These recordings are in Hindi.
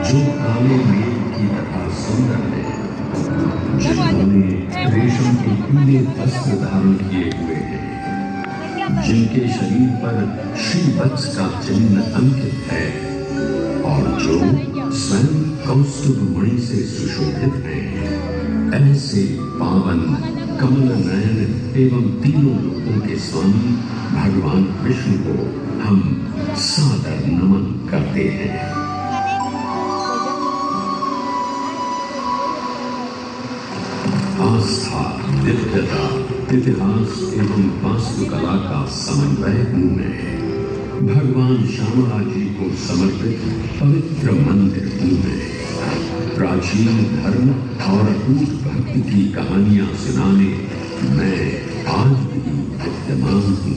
जो काले मेघ की तरह सुंदर है, जिन्होंने रेशम के पीले वस्त्र धारण किए हुए हैं, जिनके शरीर पर श्रीवत्स का चिन्ह अंकित है और जो स्वयं कौस्तुभ मणि से सुशोभित हैं, ऐसे पावन कमल नयन एवं तीनों लोकों के स्वामी भगवान विष्णु को हम सादर नमन करते हैं। आस्था, दिव्यता, इतिहास एवं वास्तुकला का समन्वय हूं मैं। भगवान श्यामला जी को समर्पित पवित्र मंदिर हूं मैं। प्राचीन धर्म और अटूट भक्ति की कहानियां सुनाने मैं आज भी विद्यमान हूं।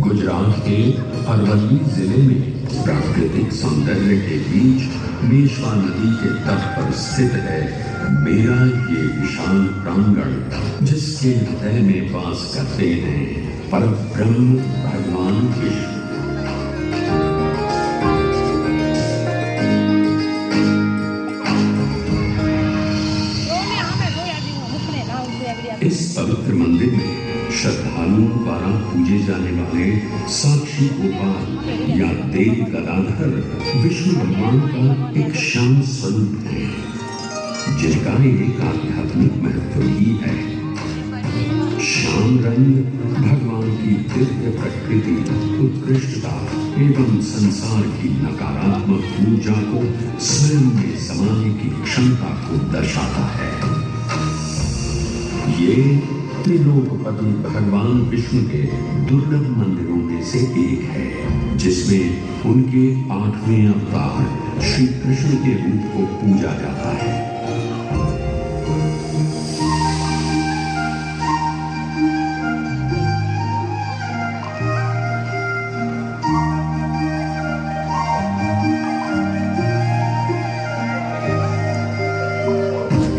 गुजरात के अरवल्ली जिले में प्राकृतिक सौंदर्य के बीच मेश्वा नदी के तट पर स्थित है मेरा ये विशाल प्रांगण, जिसके हृदय में वास करते हैं परब्रह्म भगवान विष्णु। इस पवित्र मंदिर में श्रद्धालुओं द्वारा पूजे जाने वाले साक्षी गोपाल या देव गदाधर विष्णु भगवान का एक श्याम स्वरूप है, जिनका एक आध्यात्मिक महत्व भी है। श्याम रंग भगवान की दिव्य प्रकृति, उत्कृष्टता एवं संसार की नकारात्मक ऊर्जा को स्वयं में समाने की क्षमता को दर्शाता है। ये त्रिलोकपति भगवान विष्णु के दुर्लभ मंदिरों में से एक है, जिसमें उनके 8वें अवतार श्री कृष्ण के रूप को पूजा जाता है।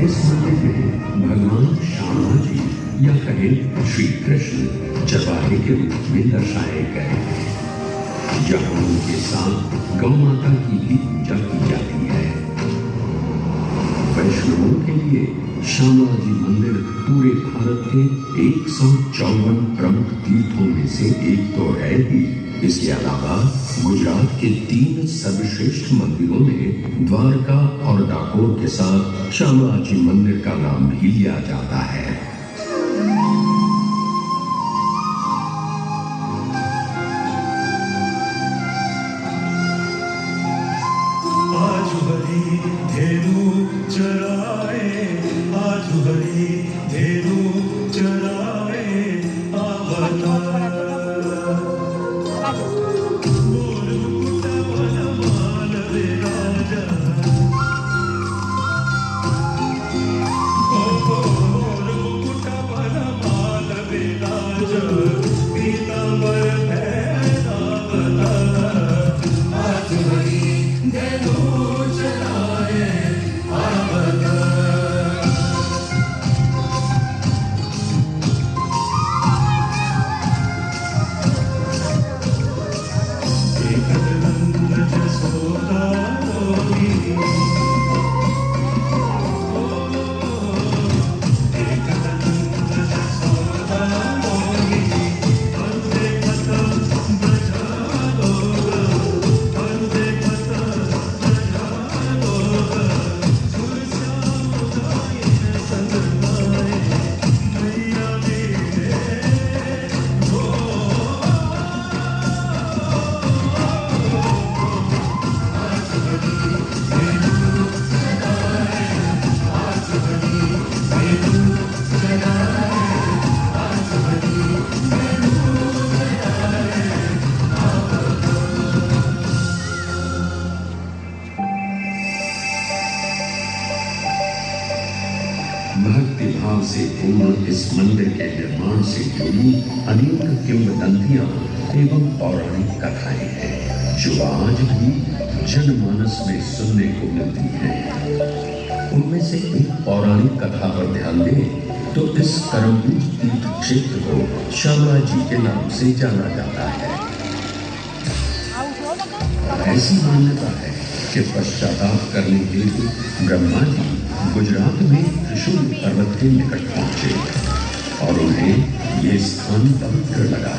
इस मंदिर में भगवान श्यामला जी या कहें श्री कृष्ण चरवाहे के रूप में दर्शाए गए, जहां उनके साथ गौ माता की भी पूजा की जाती है। वैष्णवों के लिए श्यामला जी मंदिर पूरे भारत के 154 प्रमुख तीर्थों में से एक तो है ही। इसके अलावा गुजरात के 3 सर्वश्रेष्ठ मंदिरों में द्वारका और डाकोर के साथ श्यामला जी मंदिर का नाम भी लिया जाता है। आज हरी धेनु चराए, आज हरी धेनु चराए आवता। भक्तिभाव से पूर्ण इस मंदिर के निर्माण से जुड़ी अनेक किंवदंतियां एवं पौराणिक कथाएं हैं, जो आज भी जनमानस में सुनने को मिलती हैं। उनमें से एक पौराणिक कथा पर ध्यान दें तो इस करमबीज तीर्थ क्षेत्र को श्यामला जी के नाम से जाना जाता है। ऐसी मान्यता है कि पश्चाताप करने के लिए ब्रह्मा जी गुजरात में त्रिशूल पर्वत के निकट पहुंचे और उन्हें ये स्थान पवित्र लगा।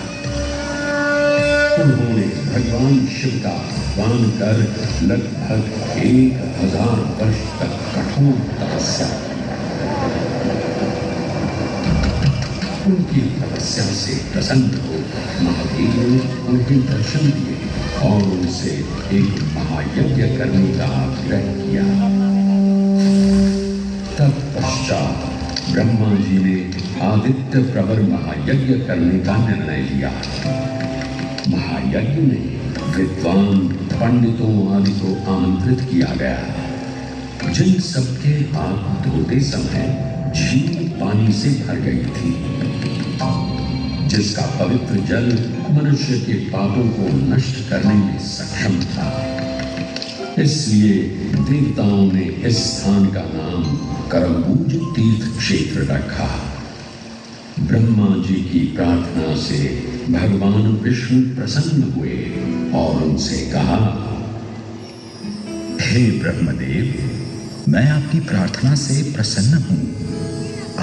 उन्होंने भगवान शिव का आह्वान कर लगभग 1000 वर्ष तक कठोर तपस्या। उनकी तपस्या से प्रसन्न हो महादेव ने उन्हें दर्शन दिए और उनसे एक महायज्ञ करने का आग्रह किया। तत्पश्चात ब्रह्मा जी ने आदित्य प्रवर महायज्ञ करने का निर्णय लिया। महायज्ञ में विद्वान पंडितों आदि को आमंत्रित किया गया। जिन सबके हाथ धोते समय झील पानी से भर गई थी, जिसका पवित्र जल मनुष्य के पापों को नष्ट करने में सक्षम था। इसलिए देवताओं ने इस स्थान का नाम करम्बूज तीर्थ क्षेत्र रखा। ब्रह्मा जी की प्रार्थना से भगवान विष्णु प्रसन्न हुए और उनसे कहा, हे ब्रह्मदेव, मैं आपकी प्रार्थना से प्रसन्न हूं।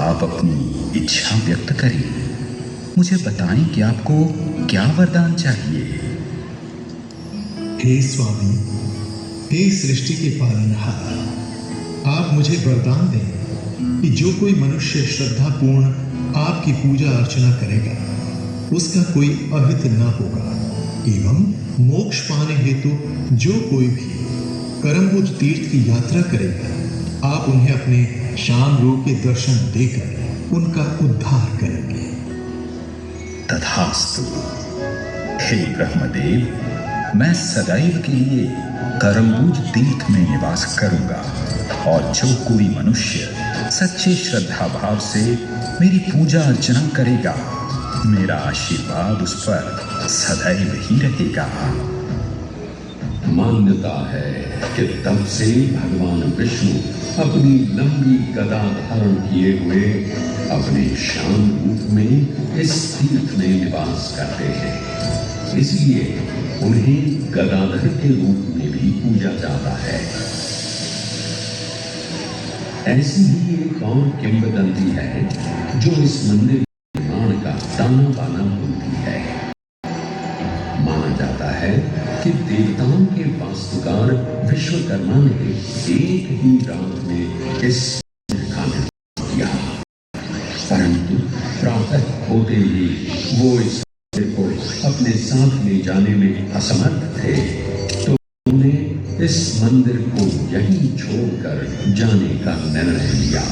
आप अपनी इच्छा व्यक्त करें। मुझे बताएं कि आपको क्या वरदान चाहिए। हे स्वामी, हे सृष्टि के पालनहार, आप मुझे वरदान दें कि जो कोई मनुष्य श्रद्धापूर्ण आपकी पूजा अर्चना करेगा उसका कोई अहित न होगा एवं मोक्ष पाने हेतु जो कोई भी करम्बुज तीर्थ की यात्रा करेगा आप उन्हें अपने शान रूप के दर्शन देकर उनका उद्धार करेंगे। तथास्तु। हे ब्रह्मदेव, मैं सदैव के लिए करम्बुज तीर्थ में निवास करूंगा और जो कोई मनुष्य सच्चे श्रद्धा भाव से मेरी पूजा अर्चना करेगा मेरा आशीर्वाद उस पर सदैव ही रहेगा। मान्यता है कि तब से भगवान विष्णु अपनी लंबी गदा धारण किए हुए अपने शान रूप में इस तीर्थ में निवास करते हैं। इसलिए उन्हें गदाधर के रूप में भी पूजा जाता है। ऐसी ही एक और किंवदंती है जो इस मंदिर निर्माण का ताना बाना बोलती है। माना जाता है कि देवताओं के वास्तुकार विश्वकर्मा ने एक ही रात में इस मंदिर का निर्माण किया, परंतु प्रातः होते ही वो इस मंदिर को अपने साथ ले जाने में असमर्थ थे, तो उन्होंने इस मंदिर को यहीं छोड़कर जाने का निर्णय लिया।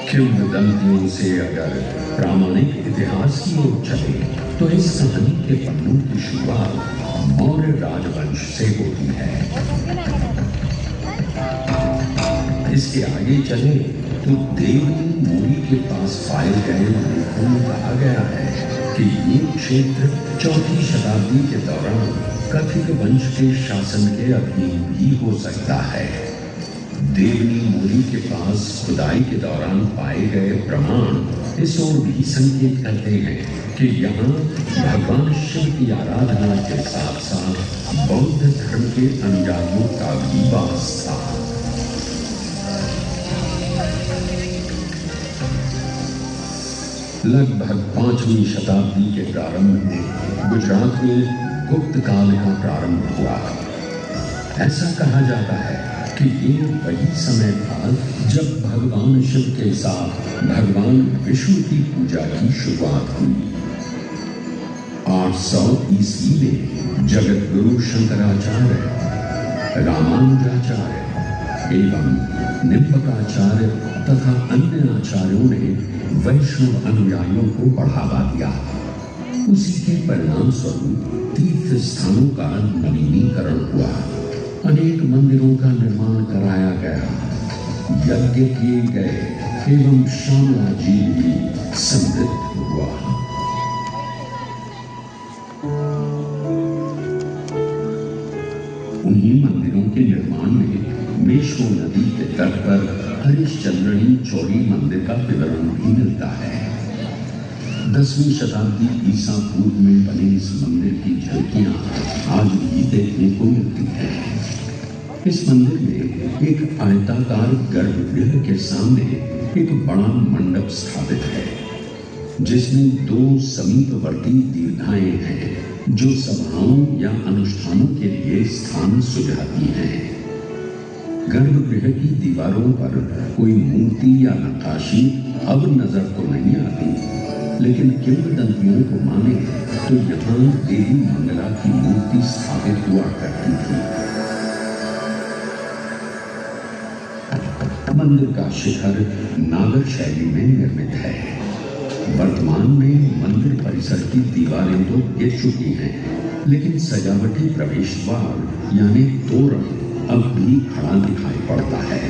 किंवदंतियों से अगर प्रामाणिक इतिहास की ओर चले तो इस कहानी के पन्नों की शुरुआत मौर्य राजवंश से होती है। इसके आगे चले तो देवनी मोरी के पास पाए गए लेखों में कहा गया है कि ये क्षेत्र 4वीं शताब्दी के दौरान कथित वंश के शासन के अधीन भी हो सकता है। देवनी मोरी के पास खुदाई के दौरान पाए गए प्रमाण इस ओर भी संकेत करते हैं कि यहाँ भगवान शिव की आराधना के साथ साथ बौद्ध धर्म के अनुयायियों का भी वास था। लगभग 5वीं शताब्दी के प्रारंभ में गुजरात में गुप्त काल का प्रारंभ हुआ। ऐसा कहा जाता है कि ये वही समय था जब भगवान शिव के साथ भगवान विष्णु की पूजा की शुरुआत हुई। 800 ईस्वी में जगत गुरु शंकराचार्य, रामानुजाचार्य एवं निम्बकाचार्य तथा अन्य आचार्यों ने वैष्णव अनुयायियों को बढ़ावा दिया। उसी के परिणाम स्वरूप तीर्थ स्थानों का नवीनीकरण हुआ, अनेक मंदिरों का निर्माण कराया गया, यज्ञ किए गए एवं साम्राज्य भी समृद्ध हुआ। उन्हीं मंदिरों के निर्माण में मेश्वो नदी के तट पर हरिश्चंद्रनी चौरी मंदिर का विवरण भी मिलता है। 10वीं शताब्दी ईसा पूर्व में बने इस मंदिर की झलकियां आज भी देखने को मिलती हैं। इस मंदिर में एक आयताकार गर्भगृह के सामने एक बड़ा मंडप स्थापित है, जिसमें 2 समीपवर्ती दीर्घाएं हैं जो सभाओं या अनुष्ठानों के लिए स्थान सुझाती हैं। गर्भगृह की दीवारों पर कोई मूर्ति या नक्काशी अब नजर तो नहीं आती, लेकिन किंवदंतियों को माने तो यहाँ देवी मंगला की मूर्ति स्थापित हुआ करती थी। मंदिर का शिखर नागर शैली में निर्मित है। वर्तमान में मंदिर परिसर की दीवारें तो गिर चुकी हैं, लेकिन सजावटी प्रवेश द्वार यानी तोरण अब भी खड़ा दिखाई पड़ता है,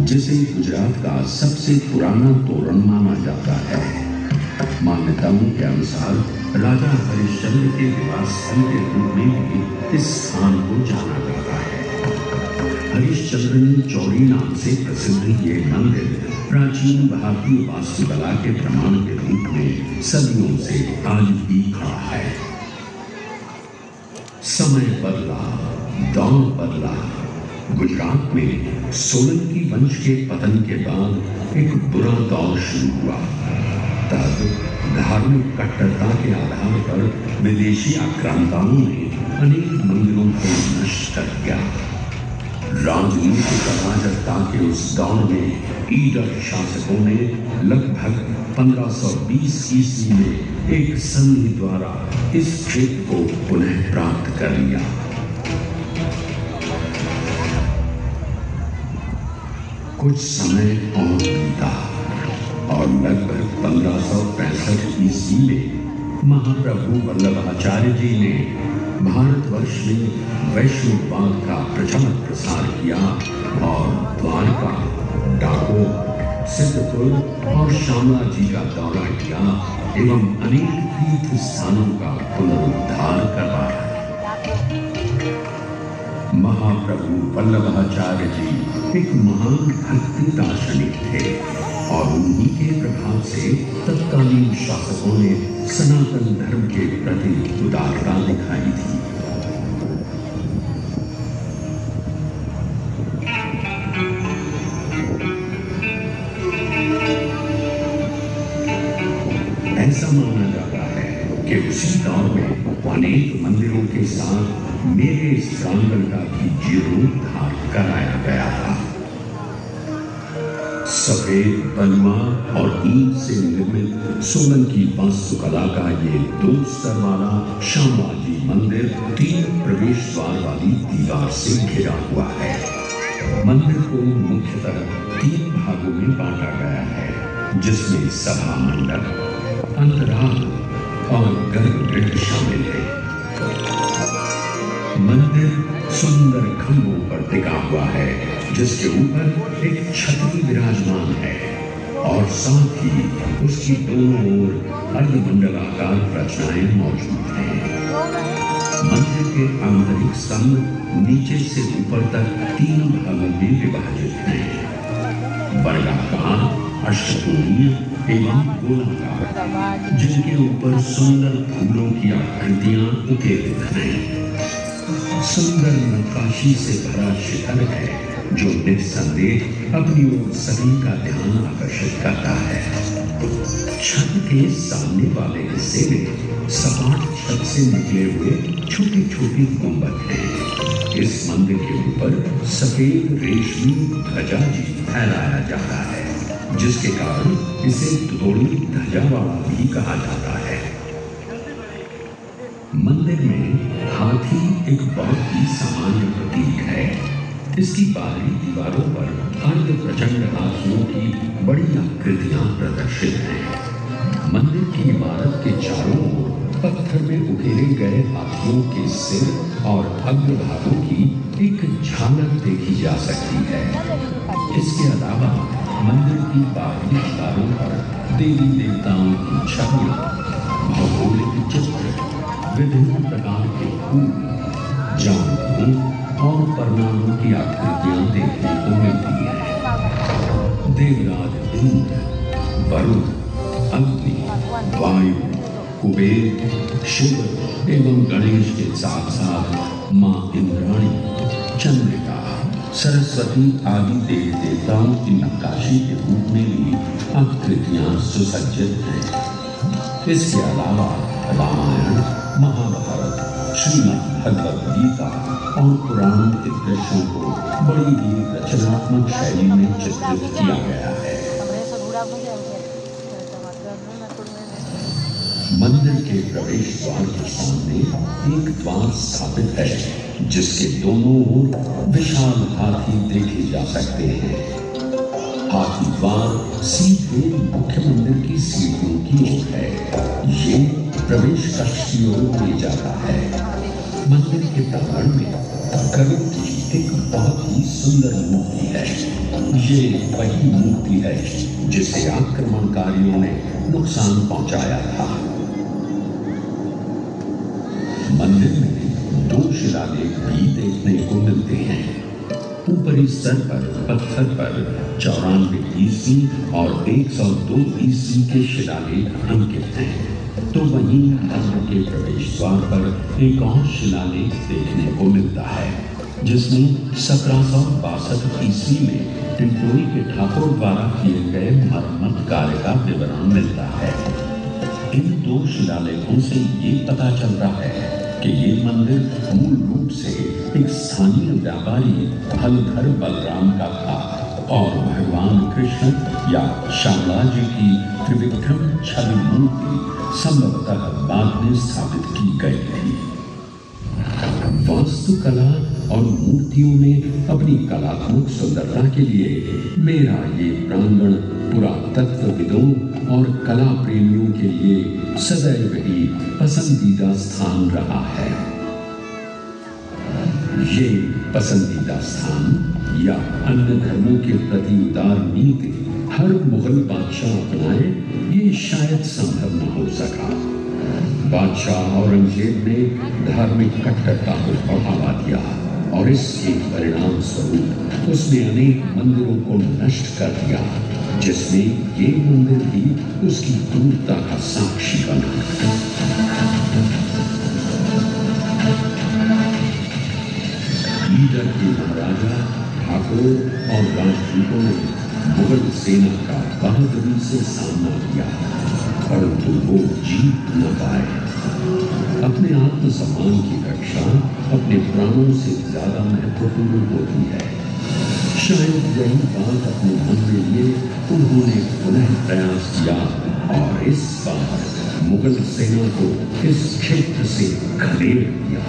जिसे गुजरात का सबसे पुराना तोरण माना जाता है। मान्यताओं के अनुसार राजा हरिश्चंद्र के निवास स्थल के रूप में भी इस स्थान को जाना जाता है। हरिश्चंद्रनी चौड़ी नाम से प्रसिद्ध ये मंदिर प्राचीन भारतीय वास्तुकला के प्रमाण के रूप में सदियों से आज भी खड़ा है। समय बदला, दौर बदला। गुजरात में सोलंकी वंश के पतन के बाद एक बुरा दौर शुरू हुआ। तब धार्मिक कट्टरता के आधार पर विदेशी आक्रांताओं ने अनेक मंदिरों को नष्ट कर दिया। राजनीतिक अराजकता के उस दौर में ईडर शासकों ने लगभग 1520 ईस्वी में एक संधि द्वारा इस क्षेत्र को पुनः प्राप्त कर लिया। कुछ समय और बीता और लगभग 1565 ईस्वी में महाप्रभु वल्लभाचार्य जी ने भारतवर्ष में वैष्णववाद का प्रचार प्रसार किया और द्वारका, डाकोर, सिद्धपुर और शामला जी का दौरा किया एवं अनेक तीर्थ स्थानों का पुनरुद्धार करवाया। महाप्रभु वल्लभाचार्य जी एक महान भक्ति दार्शनिक थे और उन्हीं के प्रभाव से तत्कालीन शासकों ने सनातन धर्म के प्रति उदारता दिखाई थी। ऐसा माना जाता है कि उसी दौर में अनेक मंदिरों के साथ मेरे इस प्रांगण का भी जीर्णोद्धार कराया गया था। सफेद बलुआ और ईंट से निर्मित सोलंकी वास्तुकला का ये 2 स्तर वाला श्यामाजी मंदिर 3 प्रवेश द्वार वाली दीवार से घिरा हुआ है। मंदिर को मुख्यतः 3 भागों में बांटा गया है, जिसमें सभा मंडप, अंतराल और गर्भगृह शामिल है। मंदिर सुंदर खंभों पर टिका हुआ है, जिसके ऊपर एक छतरी विराजमान है और साथ ही उसकी दोनों ओर अर्धमंडलाकार रचनाएं मौजूद हैं। मंदिर के आंतरिक स्तंभ नीचे से ऊपर तक 3 भागों में विभाजित हैं, वर्गाकार, अष्टकोणीय एवं गोलाकार, जिनके ऊपर सुंदर फूलों की आकृतियां उकेरित हैं। सुंदर नक्काशी से भरा शिखर है जो निस्संदेह अपनी ओर सभी का ध्यान आकर्षित करता है। छत के सामने वाले हिस्से में सपाट छत से निकले हुए छोटे छोटे गुंबद हैं। इस मंदिर के ऊपर सफेद रेशमी ध्वजा जी फहराया जाता है, जिसके कारण इसे थोड़ी ध्वजा वाला भी कहा जाता है। मंदिर में हाथी एक बहुत ही सामान्य प्रतीक है। इसकी बाहरी दीवारों पर अर्ध प्रचंड हाथियों की बड़ी आकृतियां प्रदर्शित हैं। मंदिर की इमारत के चारों ओर पत्थर में उकेरे गए हाथियों के सिर और अग्रभागों की एक झलक देखी जा सकती है। इसके अलावा मंदिर की बाहरी दीवारों पर देवी देवताओं की छवियां, भौगोलिक चित्र, विभिन्न प्रकार के फूल, जानवरों और परिणामों की आकृतियां देखने को मिलती हैं। देवराज इंद्र, वरुण, अग्नि, वायु, कुबेर, शिव एवं गणेश के साथ साथ मां इंद्राणी, चंद्रिका, सरस्वती आदि देवी देवताओं की नक्काशी के रूप में भी आकृतियां सुसज्जित हैं। इसके अलावा रामायण, महाभारत, श्रीमद् भगवद गीता और पुराणों के दृश्यों को बड़ी ही रचनात्मक शैली में चित्रित किया गया है। मंदिर के प्रवेश द्वार के सामने एक द्वार स्थापित है जिसके दोनों ओर विशाल हाथी देखे जा सकते हैं। हाथी द्वार सीधे मुख्य मंदिर की सीढ़ियों की ओर है। ये प्रवेश कक्ष की ओर ले जाता है। मंदिर के प्रांगण में गरुड़ की एक बहुत ही सुंदर मूर्ति है। ये वही मूर्ति है जिसे आक्रमणकारियों ने नुकसान पहुंचाया था। मंदिर में 2 शिलालेख भी देखने को मिलते हैं। ऊपरी स्तर पर पत्थर पर 94 ईस्वी और 102 ईस्वी के शिलालेख अंकित हैं। तो वहीं मंदिर के प्रवेश द्वार पर एक और शिलालेख देखने को मिलता है जिसमें 1762 ईस्वी में टिंटोई के ठाकुर द्वारा किए गए मरम्मत कार्य का विवरण मिलता है। इन 2 शिलालेखों से ये पता चल रहा है कि ये मंदिर मूल रूप से एक स्थानीय व्यापारी हलधर बलराम का था और भगवान कृष्ण या श्यामला जी की त्रिविक्रम छवि मूर्ति संभवतः बाद में स्थापित की गई थी। वास्तुकला और मूर्तियों में अपनी कलात्मक सुंदरता के लिए मेरा ये प्रांगण पुरातत्वविदों और कला प्रेमियों के लिए सदैव ही पसंदीदा स्थान रहा है। ये पसंदीदा स्थान या अन्य धर्मों के प्रति उदार नीति हर मुगल बादशाह अपनाए, ये शायद संभव न हो सका। बादशाह औरंगजेब ने धार्मिक कट्टरता को बढ़ावा दिया और इसके परिणाम स्वरूप उसने अनेक मंदिरों को नष्ट कर दिया, जिसमें ये मंदिर भी उसकी क्रूरता का साक्षी बना। ईडर के महाराजा, ठाकुर और राजपूतों ने मुगल सेना का बहादुरी से सामना किया, परंतु वो जीत न पाए। अपने आत्मसम्मान की रक्षा अपने प्राणों से ज्यादा महत्वपूर्ण होती है। शायद यही बात अपने मन में लिए उन्होंने पुनः प्रयास किया और इस बार मुगल सेना को इस क्षेत्र से खदेड़ दिया।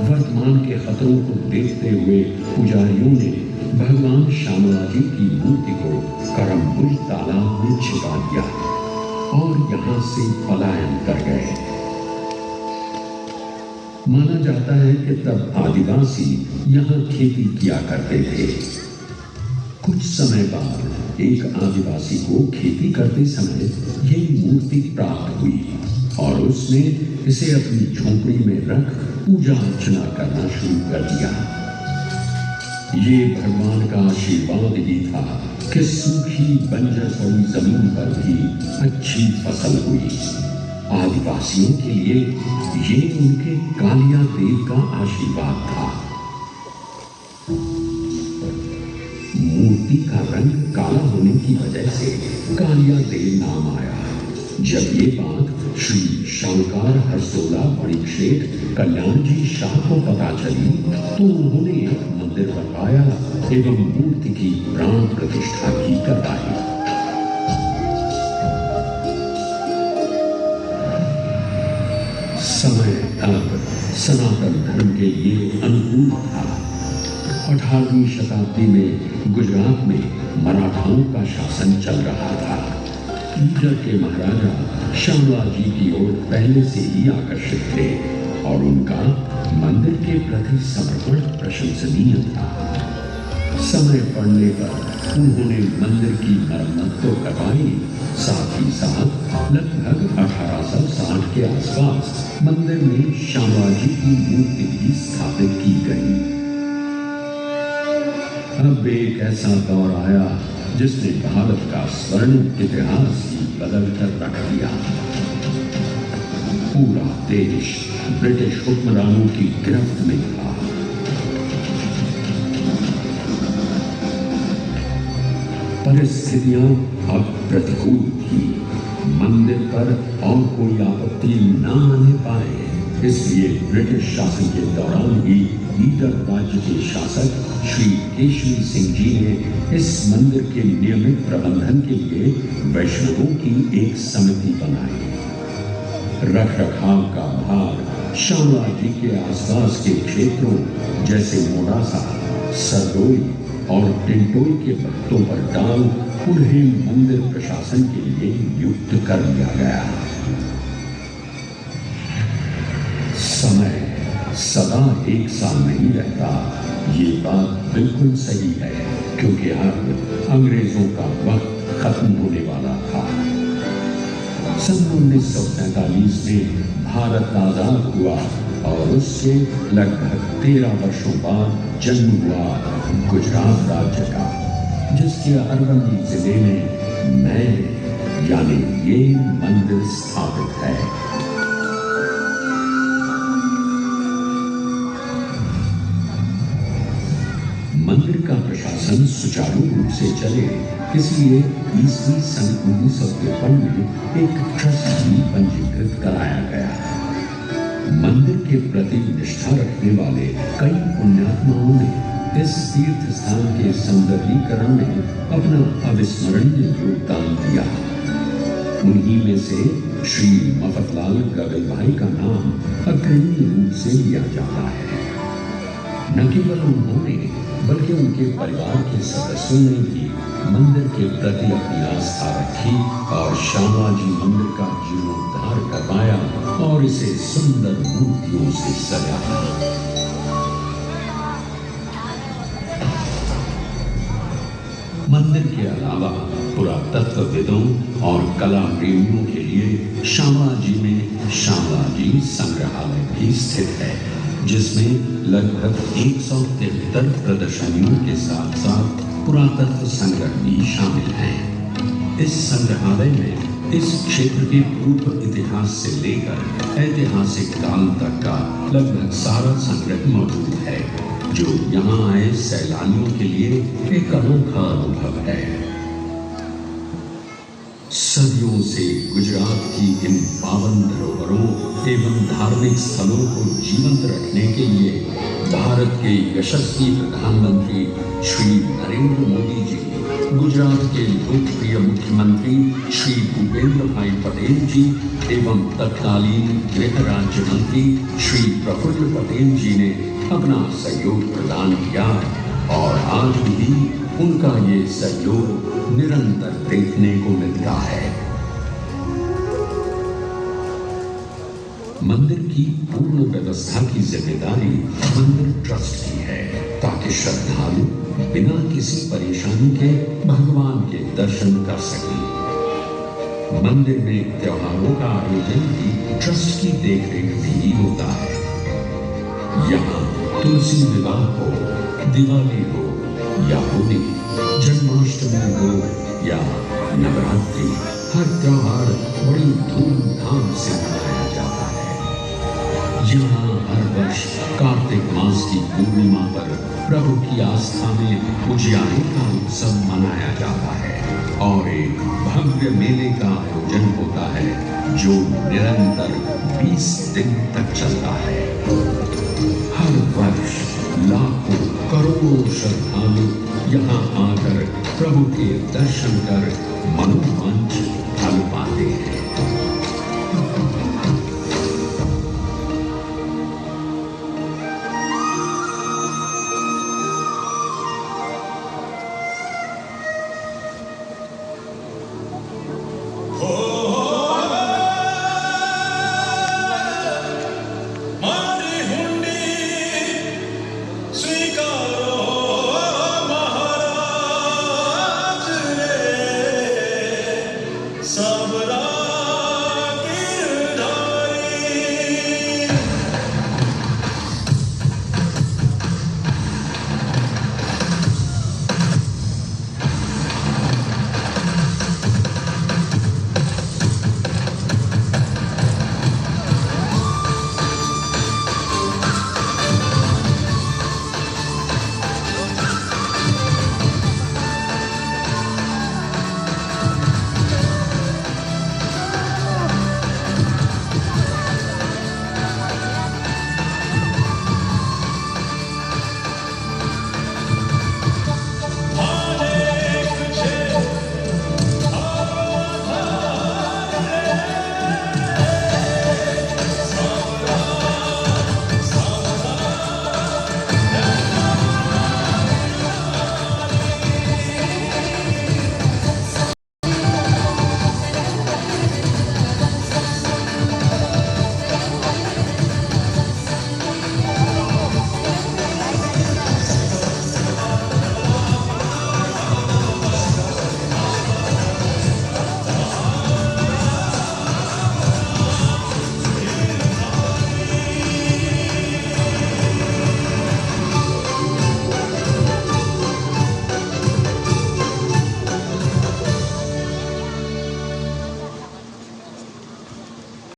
वर्तमान के खतरों को देखते हुए पुजारियों ने भगवान श्यामला जी की मूर्ति को करम्बुल तालाब में छिपा दिया और यहाँ से पलायन कर गए। माना जाता है कि तब आदिवासी यहाँ खेती किया करते थे। कुछ समय बाद एक आदिवासी को खेती करते समय ये मूर्ति प्राप्त हुई और उसने इसे अपनी झोंपड़ी में रख पूजा अर्चना करना शुरू कर दिया। ये भगवान का आशीर्वाद ही था कि सूखी बंजर पड़ी जमीन पर भी अच्छी फसल हुई। आदिवासियों के लिए ये उनके कालिया देव का आशीर्वाद था। मूर्ति का रंग काला होने की वजह से कालिया देव नाम आया। जब ये बात श्री शाहूकार हरसोला बड़ीक्षेत्र कल्याण जी शाह को पता चली तो उन्होंने एक मंदिर बनवाया एवं मूर्ति की प्राण प्रतिष्ठा की करवाई। समय अब सनातन धर्म के लिए अनुकूल था। 18वीं शताब्दी में गुजरात में मराठाओं का शासन चल रहा था। ईडर के महाराजा श्यामला जी की ओर पहले से ही आकर्षित थे और उनका मंदिर के प्रति समर्पण प्रशंसनीय था। समय पड़ने पर उन्होंने मंदिर की मरम्मत तो करवाई, साथ ही साथ लगभग 1860 के आसपास मंदिर में श्यामाजी की मूर्ति भी स्थापित की गई। अब एक ऐसा दौर आया जिसने भारत का स्वर्णिम इतिहास ही बदल कर रख दिया। पूरा देश ब्रिटिश हुक्मरानों की गिरफ्त में था। परिस्थितियां अब प्रतिकूल थी। मंदिर पर और कोई आपत्ति न आने पाए, इसलिए ब्रिटिश शासन के दौरान ही ईडर राज्य के शासक श्री केशवी सिंह जी ने इस मंदिर के नियमित प्रबंधन के लिए वैष्णवों की एक समिति बनाई। रख रखाव का भार श्यामला जी के आसपास के क्षेत्रों जैसे मोडासा, सरदोई और टिंटोई के भक्तों पर डाल उन्हें मंदिर प्रशासन के लिए नियुक्त कर दिया गया। समय सदा एक सा नहीं रहता, ये बात बिल्कुल सही है, क्योंकि अब अंग्रेजों का वक्त खत्म होने वाला था। सन 1947 में भारत आजाद हुआ और उसके लगभग 13 वर्षों बाद जन्म हुआ गुजरात राज्य का, जिसके अरवल्ली जिले में नए यानी ये मंदिर स्थापित है। मंदिर का प्रशासन सुचारू रूप से चले, इसलिए ईस्वी सन 1953 में एक ट्रस्ट भी पंजीकृत कराया गया। मंदिर के प्रति निष्ठा रखने वाले कई पुण्यात्माओं ने इस तीर्थ स्थान के सौंदर्यीकरण में अपना अविस्मरणीय योगदान दिया। उन्हीं में से श्री मफतलाल गगल भाई का नाम अग्रणी रूप से लिया जाता है। न केवल उन्होंने बल्कि उनके परिवार के सदस्यों ने भी मंदिर के प्रति अपनी आस्था रखी और श्यामा जी मंदिर का जीर्णोद्धार करवाया और इसे सुंदर मूर्तियों से सजाया। मंदिर के अलावा पुरातत्वविदों और कला प्रेमियों के लिए श्यामा जी में श्यामा जी संग्रहालय भी स्थित है, जिसमें लगभग 173 प्रदर्शनियों के साथ साथ पुरातत्व संग्रह भी शामिल हैं। इस संग्रहालय में इस क्षेत्र के पूर्व इतिहास से लेकर ऐतिहासिक काल तक का लगभग सारा संग्रह मौजूद है, जो यहाँ आए सैलानियों के लिए एक अनोखा अनुभव है। सदियों से गुजरात की इन पावन धरोहरों एवं धार्मिक स्थलों को जीवंत रखने के लिए भारत के यशस्वी प्रधानमंत्री श्री नरेंद्र मोदी जी, गुजरात के लोकप्रिय मुख्यमंत्री श्री भूपेंद्र भाई पटेल जी एवं तत्कालीन गृह राज्य मंत्री श्री प्रफुल्ल पटेल जी ने अपना सहयोग प्रदान किया और आज भी उनका ये सहयोग निरंतर देखने को मिलता है। मंदिर की पूर्ण व्यवस्था की जिम्मेदारी मंदिर ट्रस्ट की है, ताकि श्रद्धालु बिना किसी परेशानी के भगवान के दर्शन कर सकें। मंदिर में त्योहारों का आयोजन भी ट्रस्ट की देखरेख में ही होता है। यहाँ तुलसी विवाह हो, दिवाली हो या होली, जन्माष्टमी हो या नवरात्रि, हर त्योहार बड़ी धूमधाम से मनाया जाता है। यहाँ हर वर्ष कार्तिक मास की पूर्णिमा पर प्रभु की आस्था में उजियारे का उत्सव मनाया जाता है और एक भव्य मेले का आयोजन होता है, जो निरंतर 20 दिन तक चलता है। हर वर्ष लाखों करोड़ों श्रद्धालु यहाँ आकर प्रभु के दर्शन कर मनोवांछित फल पाते हैं।